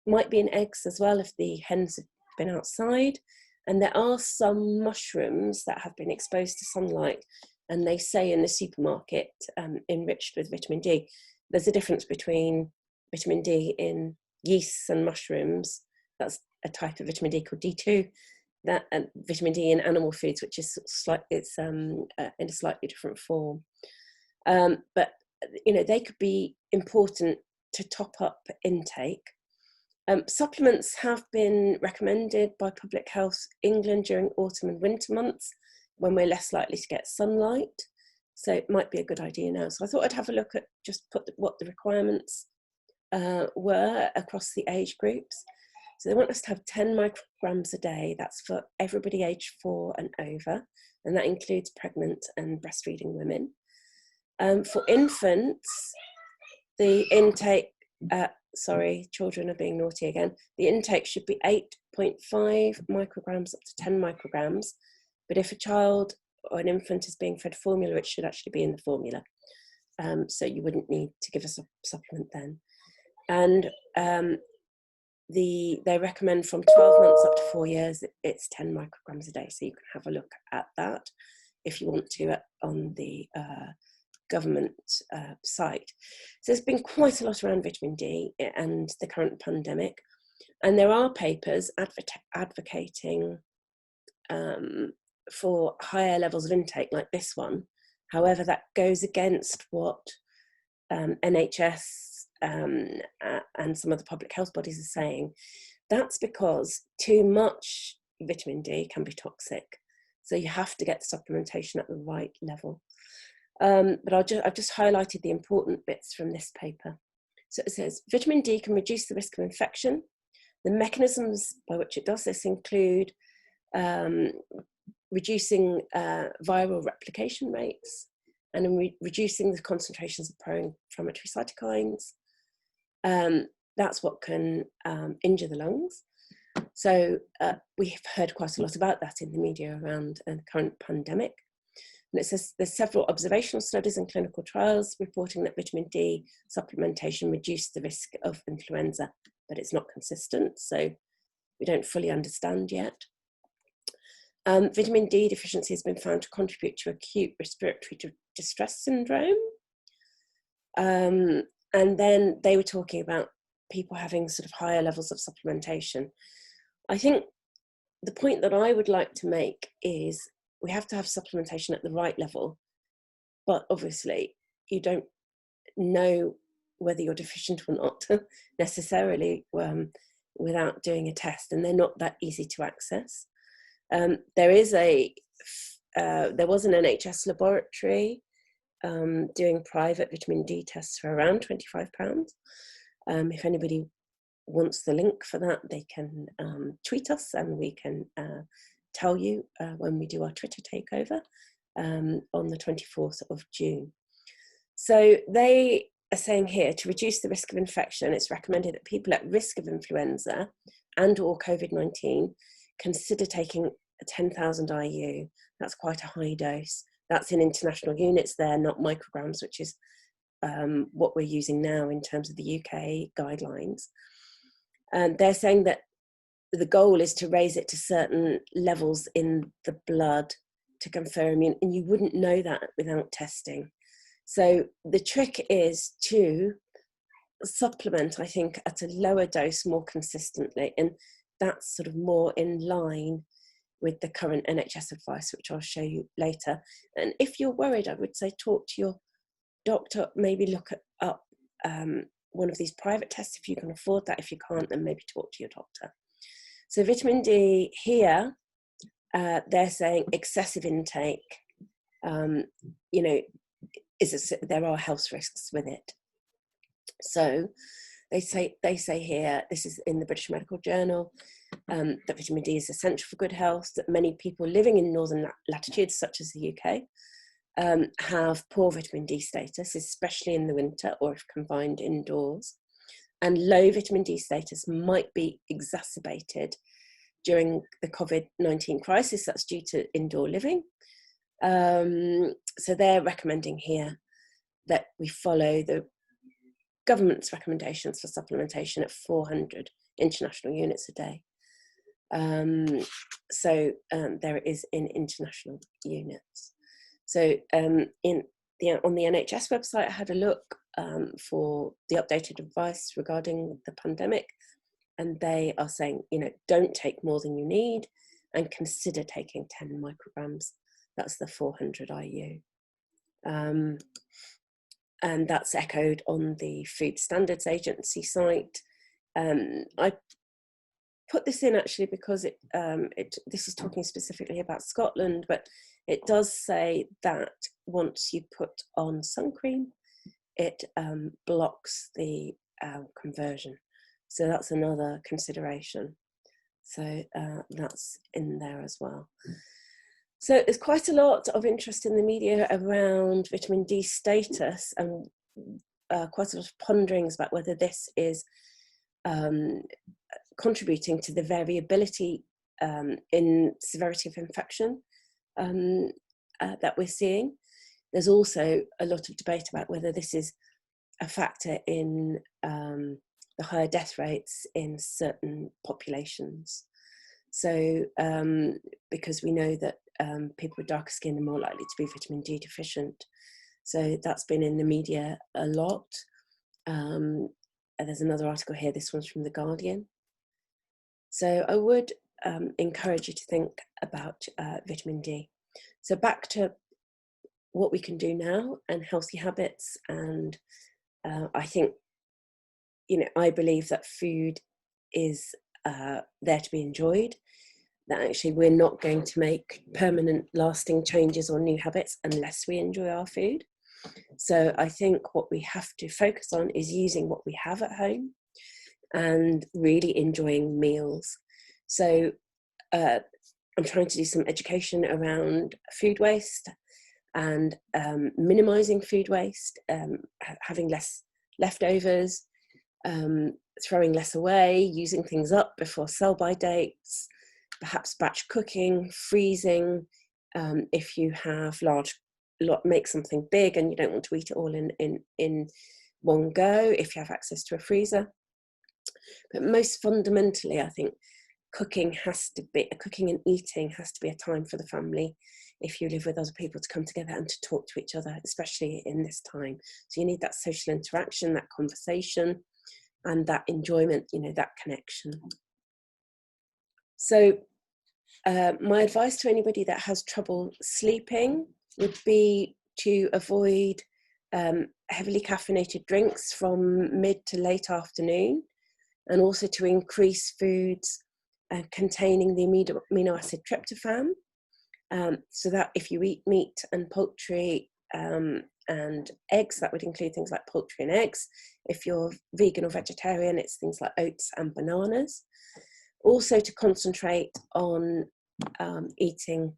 [SPEAKER 1] Might be in eggs as well if the hens have been outside. And there are some mushrooms that have been exposed to sunlight, and they say in the supermarket, enriched with vitamin D. There's a difference between vitamin D in yeasts and mushrooms. That's a type of vitamin D called D2. That and vitamin D in animal foods, which is in a slightly different form. But you know, they could be important to top up intake. Supplements have been recommended by Public Health England during autumn and winter months, when we're less likely to get sunlight. So it might be a good idea now. So I thought I'd have a look at what the requirements were across the age groups. So they want us to have 10 micrograms a day. That's for everybody aged 4 and over, and that includes pregnant and breastfeeding women. For infants, the intake, children are being naughty again. The intake should be 8.5 micrograms up to 10 micrograms. But if a child or an infant is being fed formula, it should actually be in the formula. So you wouldn't need to give a supplement then. And they recommend from 12 months up to 4 years, it's 10 micrograms a day. So you can have a look at that if you want to on the government site. So there's been quite a lot around vitamin D and the current pandemic. And there are papers advocating for higher levels of intake, like this one. However, that goes against what NHS and some of the public health bodies are saying. That's because too much vitamin D can be toxic. So you have to get the supplementation at the right level. But I've just highlighted the important bits from this paper. So it says, vitamin D can reduce the risk of infection. The mechanisms by which it does this include reducing viral replication rates, and reducing the concentrations of pro-inflammatory cytokines. That's what can injure the lungs. So we've heard quite a lot about that in the media around the current pandemic. And it says there's several observational studies and clinical trials reporting that vitamin D supplementation reduced the risk of influenza, but it's not consistent, so we don't fully understand yet. Vitamin D deficiency has been found to contribute to acute respiratory distress syndrome. And then they were talking about people having sort of higher levels of supplementation. I think the point that I would like to make is we have to have supplementation at the right level, but obviously you don't know whether you're deficient or not necessarily without doing a test, and they're not that easy to access. There was an NHS laboratory doing private vitamin D tests for around £25. If anybody wants the link for that, they can tweet us, and we can tell you when we do our Twitter takeover on the 24th of June. So they are saying here, to reduce the risk of infection, it's recommended that people at risk of influenza and or COVID-19 consider taking a 10,000 IU. That's quite a high dose. That's in international units there, not micrograms, which is what we're using now in terms of the UK guidelines. And they're saying that the goal is to raise it to certain levels in the blood to confer immune, and you wouldn't know that without testing. So the trick is to supplement, I think, at a lower dose more consistently, and that's sort of more in line with the current NHS advice, which I'll show you later. And if you're worried, I would say talk to your doctor, maybe look up one of these private tests if you can afford that. If you can't, then maybe talk to your doctor. So vitamin D here, they're saying excessive intake, there are health risks with it. So They say here, this is in the British Medical Journal, that vitamin D is essential for good health, that many people living in northern latitudes, such as the UK, have poor vitamin D status, especially in the winter or if confined indoors. And low vitamin D status might be exacerbated during the COVID-19 crisis. That's due to indoor living. So they're recommending here that we follow the government's recommendations for supplementation at 400 international units a day. There it is in international units. So on the NHS website, I had a look for the updated advice regarding the pandemic, and they are saying, don't take more than you need and consider taking 10 micrograms. That's the 400 IU. And that's echoed on the Food Standards Agency site. I put this in actually because this is talking specifically about Scotland, but it does say that once you put on sun cream, it blocks the conversion. So that's another consideration. So that's in there as well. So there's quite a lot of interest in the media around vitamin D status, and quite a lot of ponderings about whether this is contributing to the variability in severity of infection that we're seeing. There's also a lot of debate about whether this is a factor in the higher death rates in certain populations. So because we know that people with darker skin are more likely to be vitamin D deficient. So that's been in the media a lot. And there's another article here, this one's from The Guardian. So I would encourage you to think about vitamin D. So back to what we can do now and healthy habits. And I think, I believe that food is there to be enjoyed, that actually we're not going to make permanent lasting changes or new habits unless we enjoy our food. So I think what we have to focus on is using what we have at home and really enjoying meals. So I'm trying to do some education around food waste and minimizing food waste, having less leftovers, throwing less away, using things up before sell-by dates, perhaps batch cooking, freezing. If you have make something big and you don't want to eat it all in one go, if you have access to a freezer. But most fundamentally, I think cooking and eating has to be a time for the family, if you live with other people, to come together and to talk to each other, especially in this time. So you need that social interaction, that conversation, and that enjoyment, that connection. So my advice to anybody that has trouble sleeping would be to avoid heavily caffeinated drinks from mid to late afternoon, and also to increase foods containing the amino acid tryptophan, so that if you eat meat and poultry and eggs, that would include things like poultry and eggs. If you're vegan or vegetarian, it's things like oats and bananas. Also to concentrate on eating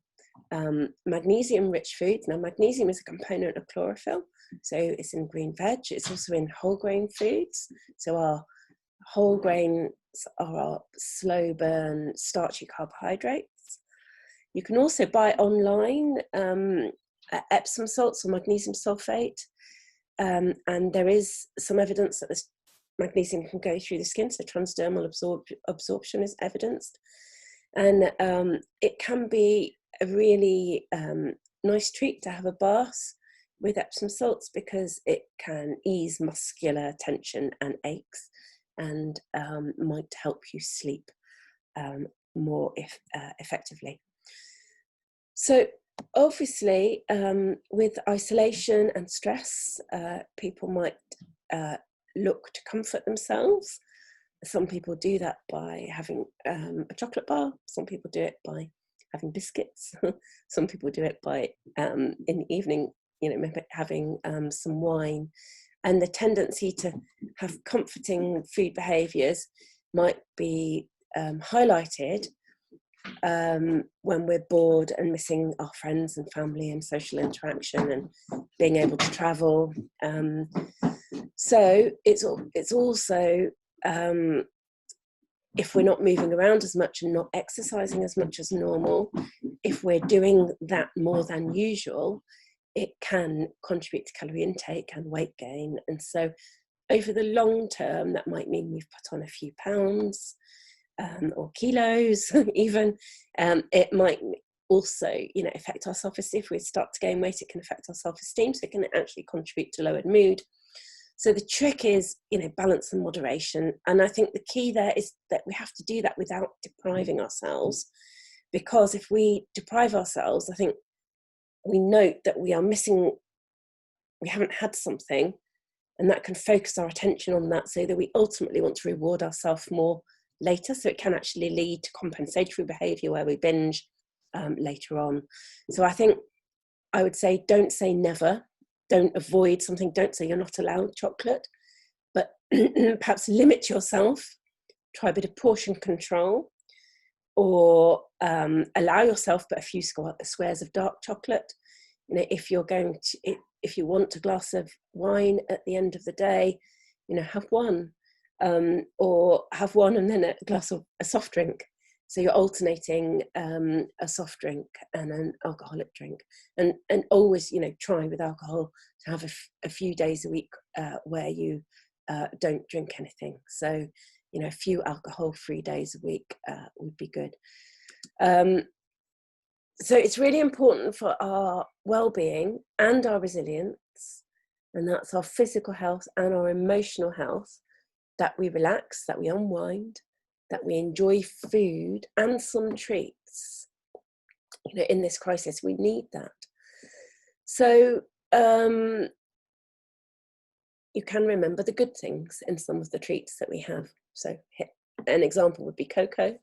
[SPEAKER 1] magnesium-rich foods. Now, magnesium is a component of chlorophyll, so it's in green veg. It's also in whole grain foods. So our whole grains are our slow burn, starchy carbohydrates. You can also buy online Epsom salts or magnesium sulfate, and there is some evidence that this magnesium can go through the skin, so transdermal absorption is evidenced. And it can be a really nice treat to have a bath with Epsom salts, because it can ease muscular tension and aches, and might help you sleep more effectively. So obviously, with isolation and stress, people might look to comfort themselves. Some people do that by having a chocolate bar. Some people do it by having biscuits. Some people do it by, in the evening, maybe having some wine And the tendency to have comforting food behaviours might be highlighted when we're bored and missing our friends and family and social interaction and being able to travel. So it's also, if we're not moving around as much and not exercising as much as normal, if we're doing that more than usual, it can contribute to calorie intake and weight gain. And so over the long term, that might mean we've put on a few pounds or kilos even. It might also, affect our self-esteem. If we start to gain weight, it can affect our self-esteem. So it can actually contribute to lowered mood. So the trick is, balance and moderation. And I think the key there is that we have to do that without depriving ourselves. Because if we deprive ourselves, I think we note that we haven't had something, and that can focus our attention on that, so that we ultimately want to reward ourselves more later. So it can actually lead to compensatory behaviour where we binge later on. So I think I would say, don't say never. Don't avoid something. Don't say you're not allowed chocolate, but perhaps limit yourself. Try a bit of portion control, or allow yourself but a few squares of dark chocolate. If you want a glass of wine at the end of the day, have one, or have one and then a glass of a soft drink. So you're alternating a soft drink and an alcoholic drink, and always, try with alcohol to have a few days a week where you don't drink anything. So, a few alcohol-free days a week would be good. So it's really important for our well-being and our resilience, and that's our physical health and our emotional health, that we relax, that we unwind, that we enjoy food and some treats. In this crisis, we need that. So you can remember the good things in some of the treats that we have. So an example would be cocoa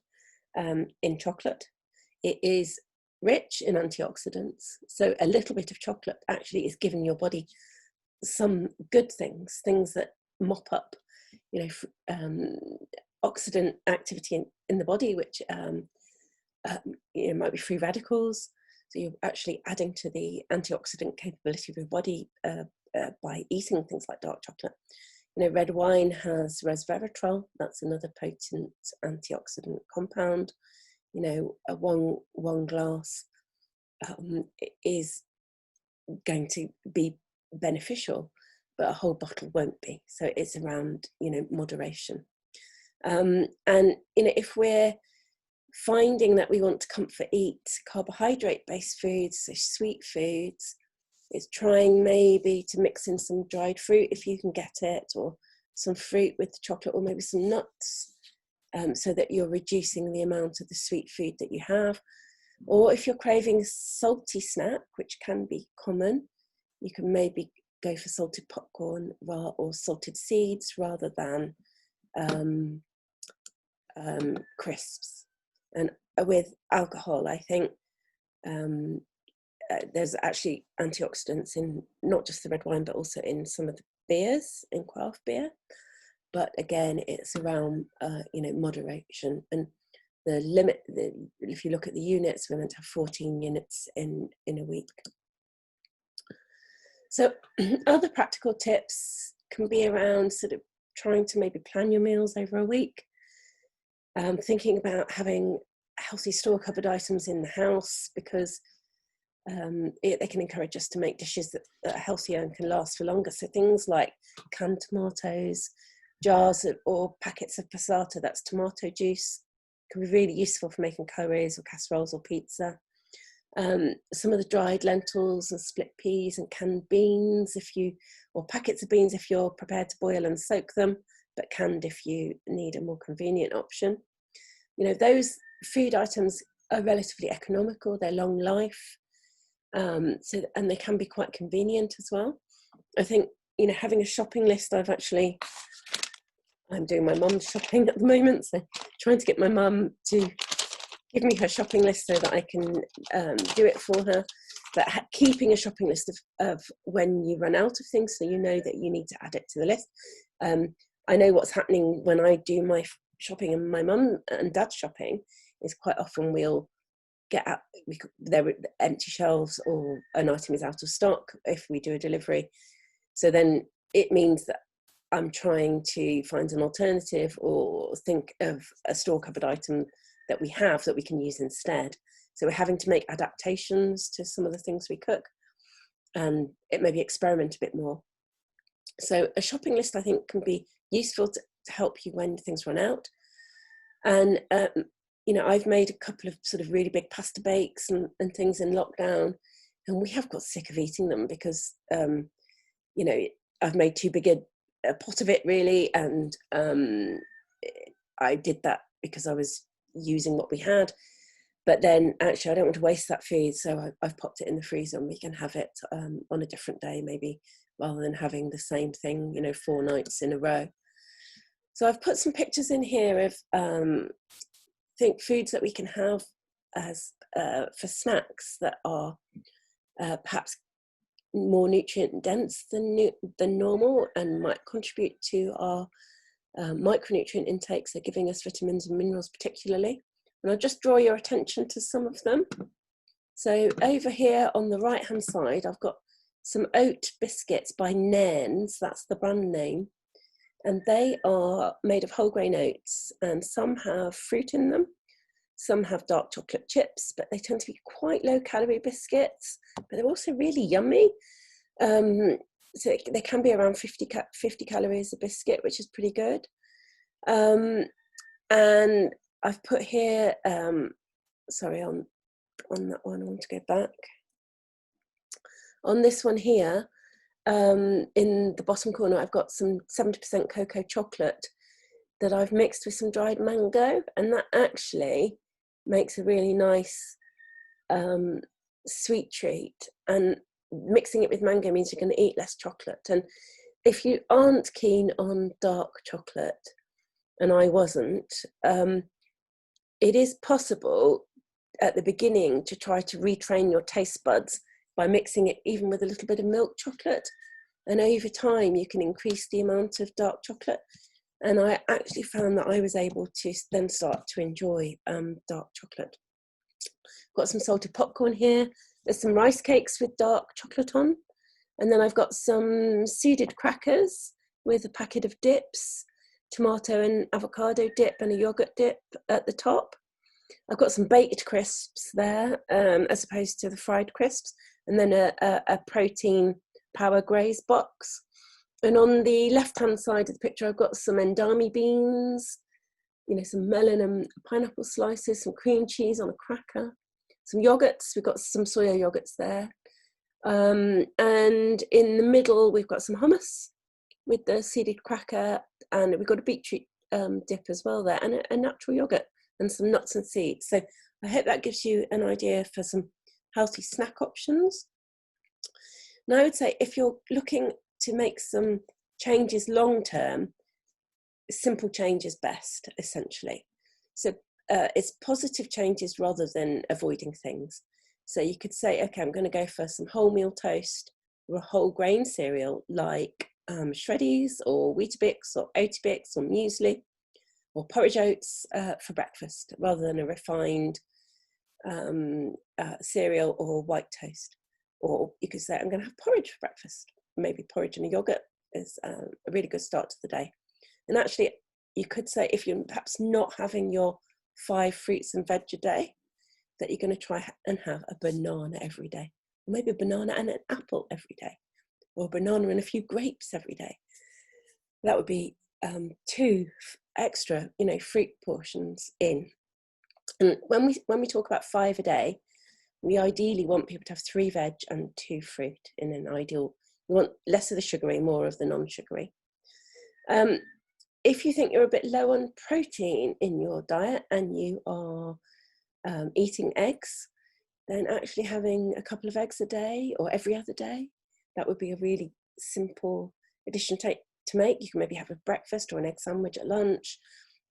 [SPEAKER 1] in chocolate. It is rich in antioxidants. So a little bit of chocolate actually is giving your body some good things that mop up, oxidant activity in the body, which might be free radicals. So you're actually adding to the antioxidant capability of your body by eating things like dark chocolate. Red wine has resveratrol. That's another potent antioxidant compound. A one glass is going to be beneficial, but a whole bottle won't be. So it's around, moderation. And, if we're finding that we want to comfort eat carbohydrate-based foods, so sweet foods, it's trying maybe to mix in some dried fruit if you can get it, or some fruit with the chocolate, or maybe some nuts, so that you're reducing the amount of the sweet food that you have. Or if you're craving a salty snack, which can be common, you can maybe go for salted popcorn or salted seeds rather than crisps. And with alcohol, I think there's actually antioxidants in not just the red wine, but also in some of the beers, in craft beer. But again, it's around moderation. And the limit, if you look at the units, we're meant to have 14 units in a week. So other practical tips can be around sort of trying to maybe plan your meals over a week. Thinking about having healthy store-cupboard items in the house, because they can encourage us to make dishes that are healthier and can last for longer. So things like canned tomatoes, jars or packets of passata, that's tomato juice, can be really useful for making curries or casseroles or pizza. Some of the dried lentils and split peas and canned beans, or packets of beans if you're prepared to boil and soak them, but canned if you need a more convenient option. Those food items are relatively economical, they're long life, and they can be quite convenient as well. I think, having a shopping list, I'm doing my mum's shopping at the moment, so trying to get my mum to give me her shopping list so that I can do it for her. but keeping a shopping list of when you run out of things, so you know that you need to add it to the list. I know what's happening when I do my shopping and my mum and dad's shopping is quite often we'll get out, there are empty shelves or an item is out of stock if we do a delivery. So then it means that I'm trying to find an alternative or think of a store cupboard item that we have that we can use instead. So we're having to make adaptations to some of the things we cook, and it maybe experiment a bit more. So a shopping list, I think, can be useful to help you when things run out. And you know, I've made a couple of sort of really big pasta bakes and things in lockdown, and we have got sick of eating them because you know, I've made too big a pot of it really, and I did that because I was using what we had. But then actually I don't want to waste that food, so I've popped it in the freezer and we can have it on a different day maybe, rather than having the same thing, you know, 4 nights in a row. So I've put some pictures in here of think foods that we can have as for snacks that are perhaps more nutrient dense than normal and might contribute to our micronutrient intake, so giving us vitamins and minerals particularly. And I'll just draw your attention to some of them. So over here on the right hand side, I've got some oat biscuits by Nairn's, that's the brand name, and they are made of whole grain oats, and some have fruit in them, some have dark chocolate chips, but they tend to be quite low calorie biscuits, but they're also really yummy. So they can be around 50 calories a biscuit, which is pretty good. And I've put here, sorry, on that one, I want to go back. On this one here, in the bottom corner, I've got some 70% cocoa chocolate that I've mixed with some dried mango, and that actually makes a really nice sweet treat. And mixing it with mango means you're going to eat less chocolate. And if you aren't keen on dark chocolate, and I wasn't, it is possible at the beginning to try to retrain your taste buds by mixing it even with a little bit of milk chocolate. And over time, you can increase the amount of dark chocolate. And I actually found that I was able to then start to enjoy dark chocolate. Got some salted popcorn here. There's some rice cakes with dark chocolate on. And then I've got some seeded crackers with a packet of dips, tomato and avocado dip and a yogurt dip at the top. I've got some baked crisps there, as opposed to the fried crisps. And then a protein power graze box. And on the left-hand side of the picture, I've got some endami beans, you know, some melon and pineapple slices, some cream cheese on a cracker, some yogurts. We've got some soya yogurts there. And in the middle, we've got some hummus with the seeded cracker, and we've got a beetroot dip as well there, and a natural yogurt and some nuts and seeds. So I hope that gives you an idea for some healthy snack options. Now I would say if you're looking to make some changes long term, simple change is best, essentially. So it's positive changes rather than avoiding things. So you could say, okay, I'm going to go for some wholemeal toast or a whole grain cereal like Shreddies or Weetabix or Oatibix or muesli or porridge oats for breakfast, rather than a refined cereal or white toast. Or you could say, I'm going to have porridge for breakfast. Maybe porridge and a yogurt is a really good start to the day. And actually, you could say, if you're perhaps not having your 5 fruits and veg a day, that you're going to try and have a banana every day. Or maybe a banana and an apple every day. Or a banana and a few grapes every day. That would be 2 extra, you know, fruit portions in. And when we talk about 5 a day, we ideally want people to have 3 veg and 2 fruit in an ideal. We want less of the sugary, more of the non-sugary. If you think you're a bit low on protein in your diet and you are eating eggs, then actually having a couple of eggs a day or every other day, that would be a really simple addition to make. You can maybe have a breakfast or an egg sandwich at lunch,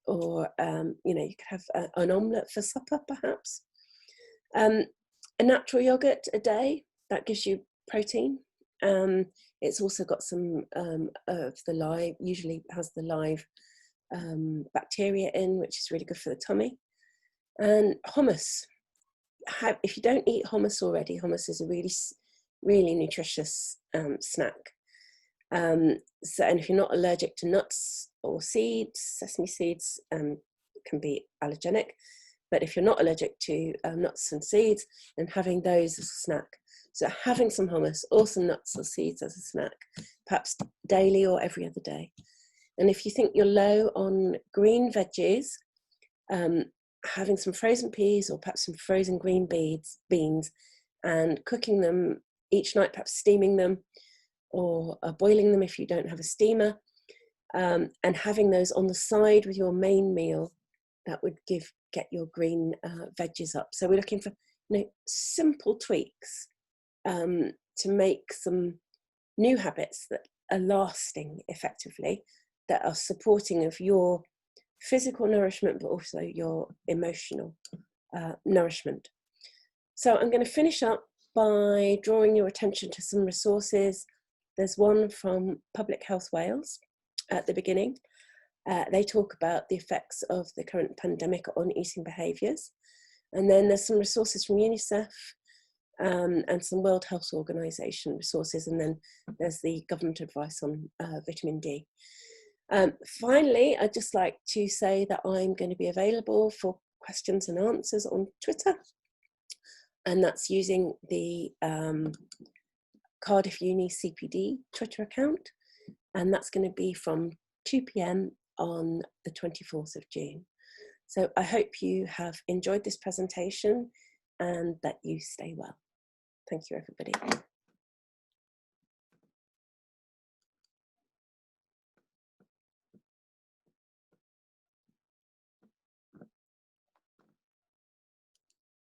[SPEAKER 1] or you know, you could have an omelette for supper perhaps. A natural yogurt a day that gives you protein. It's also got some of the live, usually has the live bacteria in, which is really good for the tummy. And hummus. If you don't eat hummus already, hummus is a really nutritious snack. And if you're not allergic to nuts or seeds, sesame seeds can be allergenic. But if you're not allergic to nuts and seeds, then having those as a snack. So having some hummus or some nuts or seeds as a snack, perhaps daily or every other day. And if you think you're low on green veggies, having some frozen peas or perhaps some frozen green beans and cooking them each night, perhaps steaming them or boiling them if you don't have a steamer, and having those on the side with your main meal, that would get your green veggies up. So we're looking for simple tweaks to make some new habits that are lasting effectively, that are supporting of your physical nourishment, but also your emotional nourishment. So I'm going to finish up by drawing your attention to some resources. There's one from Public Health Wales at the beginning. They talk about the effects of the current pandemic on eating behaviours. And then there's some resources from UNICEF and some World Health Organization resources. And then there's the government advice on vitamin D. Finally, I'd just like to say that I'm going to be available for questions and answers on Twitter. And that's using the Cardiff Uni CPD Twitter account. And that's going to be from 2 p.m. on the 24th of June. So I hope you have enjoyed this presentation and that you stay well. Thank you, everybody.